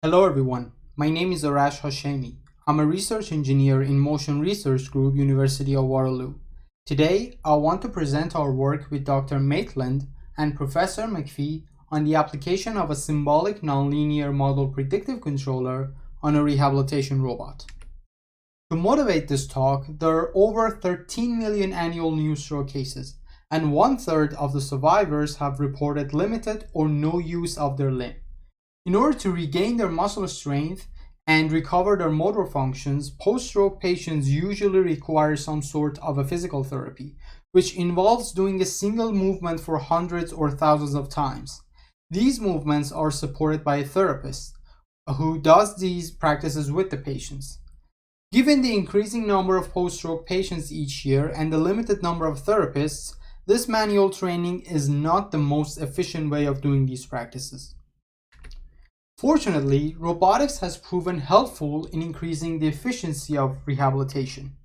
Hello everyone, my name is Arash Hashemi. I'm a research engineer in Motion Research Group, University of Waterloo. Today, I want to present our work with Dr. Maitland and Professor McPhee on the application of a symbolic nonlinear model predictive controller on a rehabilitation robot. To motivate this talk, there are over 13 million annual new stroke cases, and one-third of the survivors have reported limited or no use of their limb. In order to regain their muscle strength and recover their motor functions, post-stroke patients usually require some sort of a physical therapy, which involves doing a single movement for hundreds or thousands of times. These movements are supported by a therapist who does these practices with the patients. Given the increasing number of post-stroke patients each year and the limited number of therapists, this manual training is not the most efficient way of doing these practices. Fortunately, robotics has proven helpful in increasing the efficiency of rehabilitation.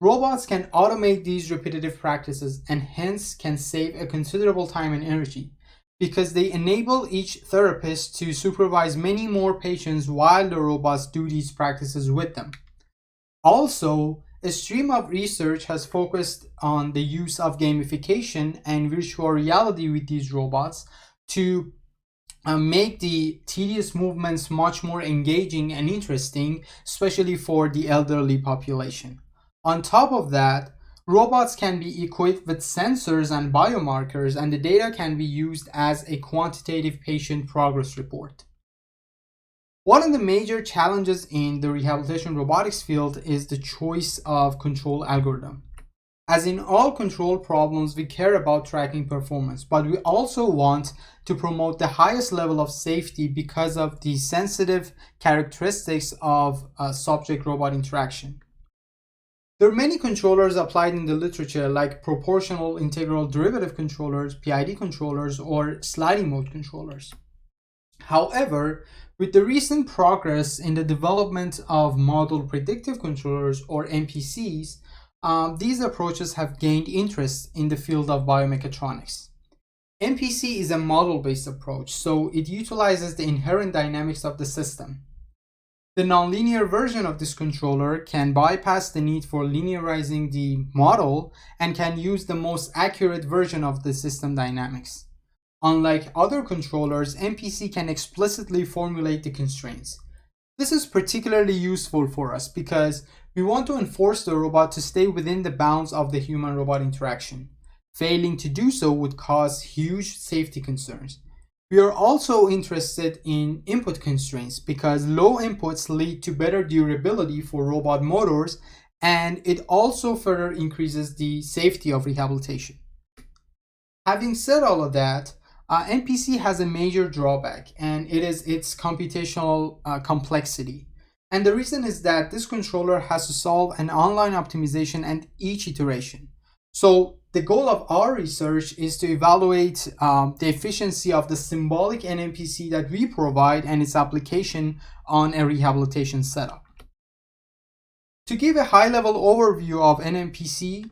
Robots can automate these repetitive practices and hence can save a considerable time and energy because they enable each therapist to supervise many more patients while the robots do these practices with them. Also, a stream of research has focused on the use of gamification and virtual reality with these robots to make the tedious movements much more engaging and interesting, especially for the elderly population. On top of that, robots can be equipped with sensors and biomarkers, and the data can be used as a quantitative patient progress report. One of the major challenges in the rehabilitation robotics field is the choice of control algorithm. As in all control problems, we care about tracking performance, but we also want to promote the highest level of safety because of the sensitive characteristics of subject-robot interaction. There are many controllers applied in the literature like proportional integral derivative controllers, PID controllers, or sliding mode controllers. However, with the recent progress in the development of model predictive controllers or MPCs, these approaches have gained interest in the field of biomechatronics. MPC is a model-based approach, so it utilizes the inherent dynamics of the system. The nonlinear version of this controller can bypass the need for linearizing the model and can use the most accurate version of the system dynamics. Unlike other controllers, MPC can explicitly formulate the constraints. This is particularly useful for us because we want to enforce the robot to stay within the bounds of the human-robot interaction. Failing to do so would cause huge safety concerns. We are also interested in input constraints because low inputs lead to better durability for robot motors, and it also further increases the safety of rehabilitation. Having said all of that, MPC has a major drawback, and it is its computational complexity. And the reason is that this controller has to solve an online optimization at each iteration. So the goal of our research is to evaluate the efficiency of the symbolic NMPC that we provide and its application on a rehabilitation setup. To give a high-level overview of NMPC,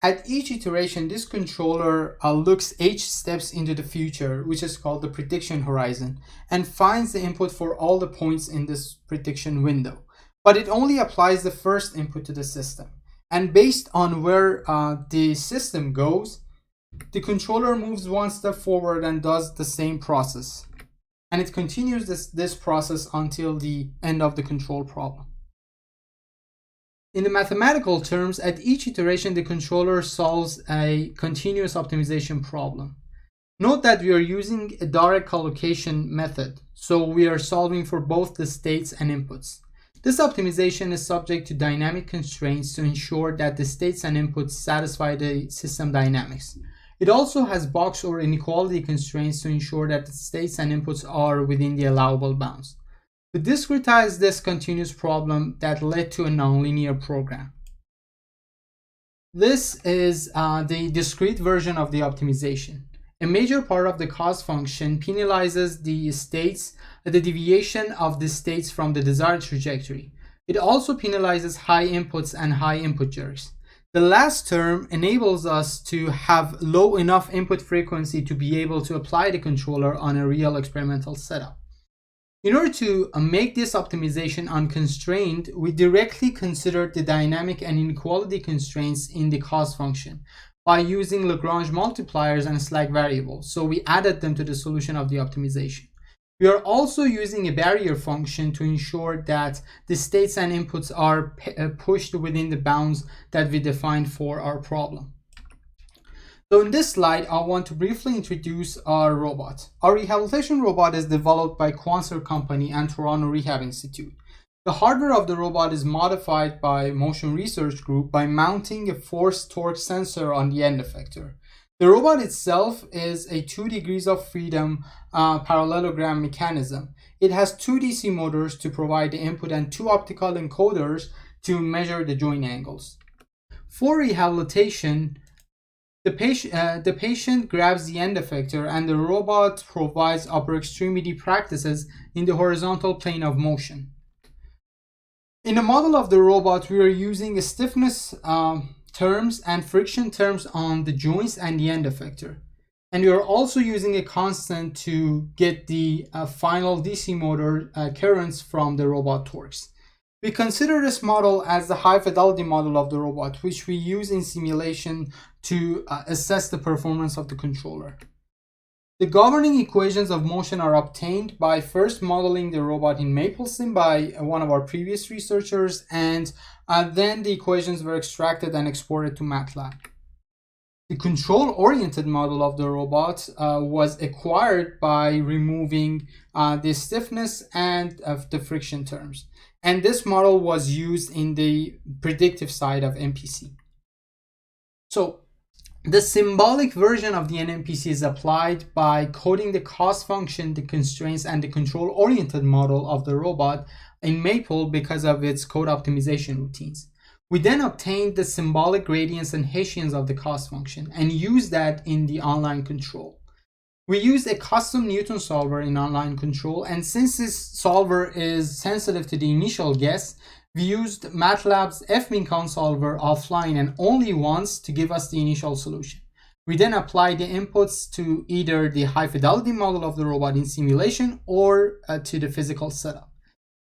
at each iteration, this controller looks 8 steps into the future, which is called the prediction horizon, and finds the input for all the points in this prediction window. But it only applies the first input to the system. And based on where the system goes, the controller moves one step forward and does the same process. And it continues this process until the end of the control problem. In the mathematical terms, at each iteration, the controller solves a continuous optimization problem. Note that we are using a direct collocation method, so we are solving for both the states and inputs. This optimization is subject to dynamic constraints to ensure that the states and inputs satisfy the system dynamics. It also has box or inequality constraints to ensure that the states and inputs are within the allowable bounds. We discretize this continuous problem that led to a nonlinear program. This is the discrete version of the optimization. A major part of the cost function penalizes the deviation of the states from the desired trajectory. It also penalizes high inputs and high input jerks. The last term enables us to have low enough input frequency to be able to apply the controller on a real experimental setup. In order to make this optimization unconstrained, we directly considered the dynamic and inequality constraints in the cost function by using Lagrange multipliers and slack variables. So we added them to the solution of the optimization. We are also using a barrier function to ensure that the states and inputs are pushed within the bounds that we defined for our problem. So in this slide, I want to briefly introduce our robot. Our rehabilitation robot is developed by Quanser Company and Toronto Rehab Institute. The hardware of the robot is modified by Motion Research Group by mounting a force torque sensor on the end effector. The robot itself is a 2 degrees of freedom parallelogram mechanism. It has 2 DC motors to provide the input and 2 optical encoders to measure the joint angles. For rehabilitation, the patient grabs the end effector and the robot provides upper extremity practices in the horizontal plane of motion. In the model of the robot, we are using a stiffness terms and friction terms on the joints and the end effector. And we are also using a constant to get the final DC motor currents from the robot torques. We consider this model as the high fidelity model of the robot, which we use in simulation to assess the performance of the controller. The governing equations of motion are obtained by first modeling the robot in MapleSim by one of our previous researchers, and then the equations were extracted and exported to MATLAB. The control-oriented model of the robot was acquired by removing the stiffness and the friction terms. And this model was used in the predictive side of MPC. So the symbolic version of the NMPC is applied by coding the cost function, the constraints, and the control-oriented model of the robot in Maple because of its code optimization routines. We then obtained the symbolic gradients and Hessians of the cost function and used that in the online control. We used a custom Newton solver in online control, and since this solver is sensitive to the initial guess, we used MATLAB's fmincon solver offline and only once to give us the initial solution. We then applied the inputs to either the high fidelity model of the robot in simulation or to the physical setup.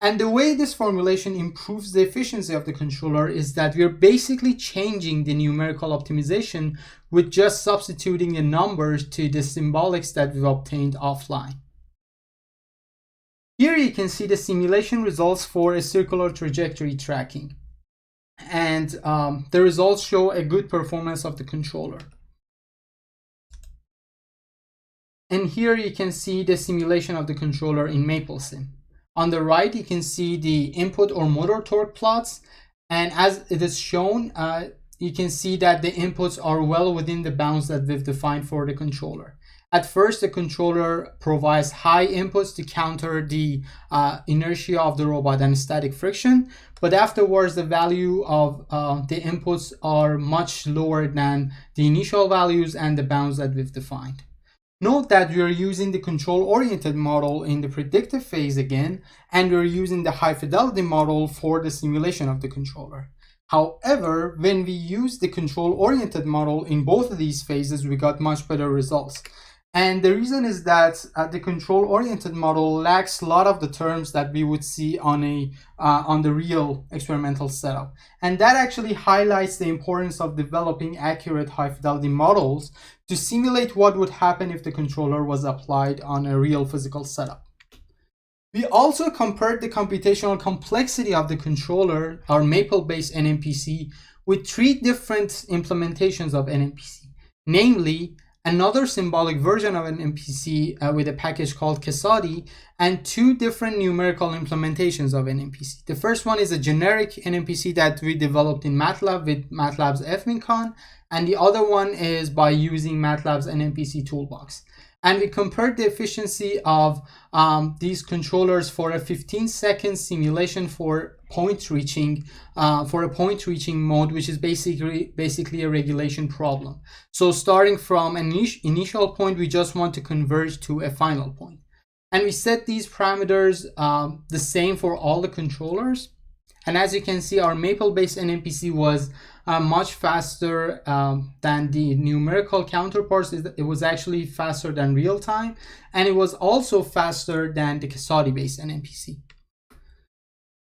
And the way this formulation improves the efficiency of the controller is that we're basically changing the numerical optimization with just substituting the numbers to the symbolics that we've obtained offline. Here you can see the simulation results for a circular trajectory tracking. And the results show a good performance of the controller. And here you can see the simulation of the controller in MapleSim. On the right, you can see the input or motor torque plots. And as it is shown, you can see that the inputs are well within the bounds that we've defined for the controller. At first, the controller provides high inputs to counter the inertia of the robot and static friction, but afterwards the value of the inputs are much lower than the initial values and the bounds that we've defined. Note that we are using the control-oriented model in the predictive phase again, and we're using the high-fidelity model for the simulation of the controller. However, when we use the control-oriented model in both of these phases, we got much better results. And the reason is that the control-oriented model lacks a lot of the terms that we would see on the real experimental setup. And that actually highlights the importance of developing accurate high-fidelity models to simulate what would happen if the controller was applied on a real physical setup. We also compared the computational complexity of the controller, our Maple-based NMPC, with 3 different implementations of NMPC, namely another symbolic version of an NMPC with a package called Casati, and 2 different numerical implementations of NMPC. The first one is a generic NMPC that we developed in MATLAB with MATLAB's fmincon, and the other one is by using MATLAB's NMPC toolbox. And we compared the efficiency of these controllers for a 15-second simulation for a point reaching mode, which is basically a regulation problem. So starting from an initial point, we just want to converge to a final point. And we set these parameters the same for all the controllers. And as you can see, our maple-based NMPC was much faster than the numerical counterparts. It was actually faster than real-time, and it was also faster than the Casati-based NMPC.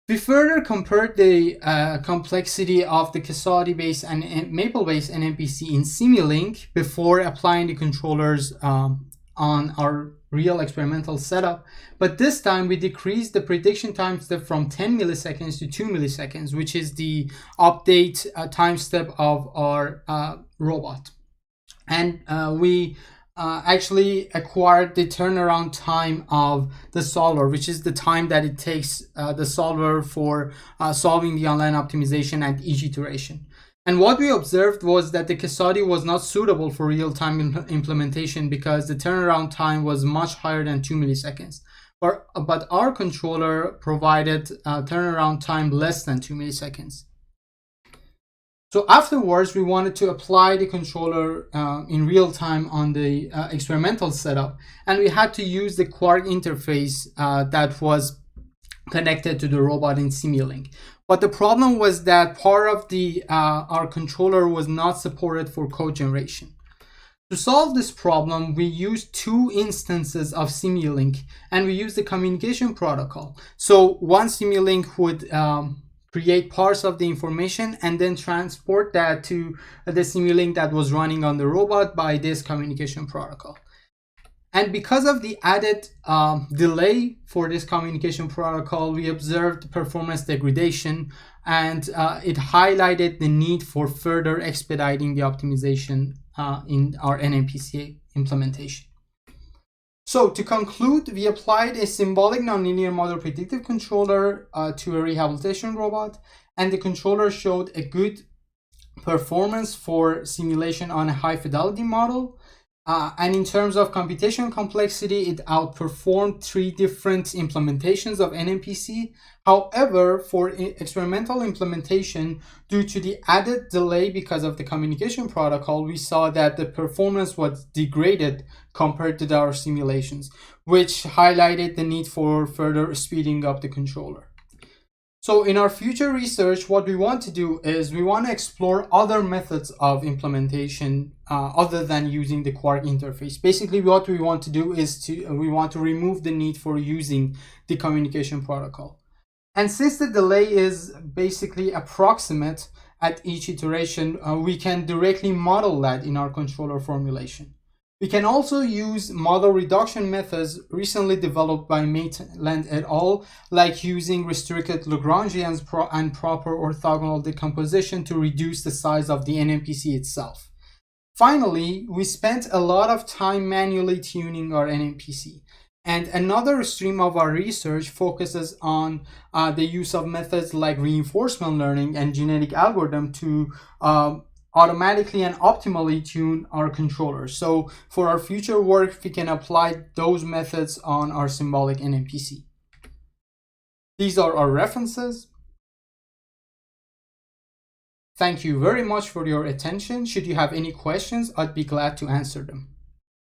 We further compared the complexity of the Casati-based and maple-based NMPC in Simulink before applying the controllers on our real experimental setup, but this time we decreased the prediction time step from 10 milliseconds to 2 milliseconds, which is the update time step of our robot. And we actually acquired the turnaround time of the solver, which is the time that it takes the solver for solving the online optimization at each iteration. And what we observed was that the Casati was not suitable for real-time implementation because the turnaround time was much higher than 2 milliseconds. But our controller provided turnaround time less than 2 milliseconds. So afterwards, we wanted to apply the controller in real time on the experimental setup, and we had to use the Quark interface that was connected to the robot in Simulink. But the problem was that part of the our controller was not supported for code generation. To solve this problem, we used two instances of Simulink, and we used the communication protocol. So one Simulink would create parts of the information and then transport that to the Simulink that was running on the robot by this communication protocol. And because of the added delay for this communication protocol, we observed performance degradation, and it highlighted the need for further expediting the optimization in our NMPC implementation. So to conclude, we applied a symbolic nonlinear model predictive controller to a rehabilitation robot, and the controller showed a good performance for simulation on a high fidelity model. And in terms of computation complexity, it outperformed 3 different implementations of NMPC. However, for experimental implementation, due to the added delay because of the communication protocol, we saw that the performance was degraded compared to our simulations, which highlighted the need for further speeding up the controller. So in our future research, what we want to do is we want to explore other methods of implementation other than using the Quark interface. Basically, what we want to do is we want to remove the need for using the communication protocol. And since the delay is basically approximate at each iteration, we can directly model that in our controller formulation. We can also use model reduction methods recently developed by Maitland et al., like using restricted Lagrangians and proper orthogonal decomposition to reduce the size of the NMPC itself. Finally, we spent a lot of time manually tuning our NMPC. And another stream of our research focuses on the use of methods like reinforcement learning and genetic algorithm to automatically and optimally tune our controllers. So for our future work, we can apply those methods on our symbolic NMPC. These are our references. Thank you very much for your attention. Should you have any questions, I'd be glad to answer them.